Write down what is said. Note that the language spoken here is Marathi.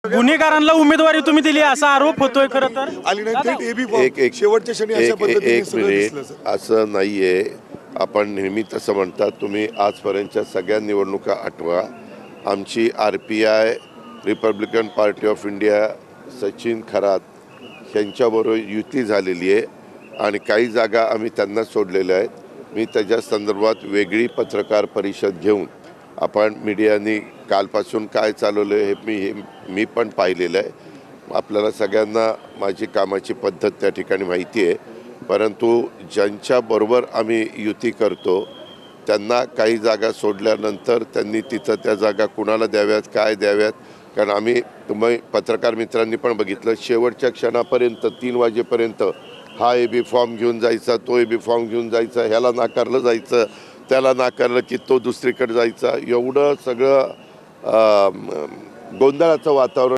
गुन्हेगारांना उमेदवारी तुम्ही दिली असा आरोप होतोय खरं तर. आली नाही थेट एबी फॉर्म शेवटच्या क्षणी अशा पद्धतीने एक सगळं दिसलं मिनिट, सर. असं नाहीये. आपण नेहमी तसं म्हणतात. तुम्ही आजपर्यंतच्या सगळ्या निवडणुका आठवा. आमची RPI Republican party of India Sachin Kharat यांच्याबरोबर युती झालेली आहे आणि काही जागा आम्ही त्यांना सोडलेल्या आहेत. मी त्याच्या संदर्भात वेगळी पत्रकार परिषद घेऊन आपण मीडियानी कालपासून काय चालवलं हे मी पण पाहिलेलं आहे. आपल्याला सगळ्यांना माझी कामाची पद्धत त्या ठिकाणी माहिती आहे. परंतु ज्यांच्याबरोबर आम्ही युती करतो त्यांना काही जागा सोडल्यानंतर त्यांनी तिथं त्या जागा कुणाला द्याव्यात, काय द्याव्यात, कारण आम्ही तुम्ही पत्रकार मित्रांनी पण बघितलं शेवटच्या क्षणापर्यंत 3 वाजेपर्यंत हा एबी फॉर्म घेऊन जायचा, तो एबी फॉर्म घेऊन जायचा, ह्याला नाकारलं जायचं, त्याला नाकारलं की तो दुसरीकडे जायचा. एवढं सगळं गोंधळाचं वातावरण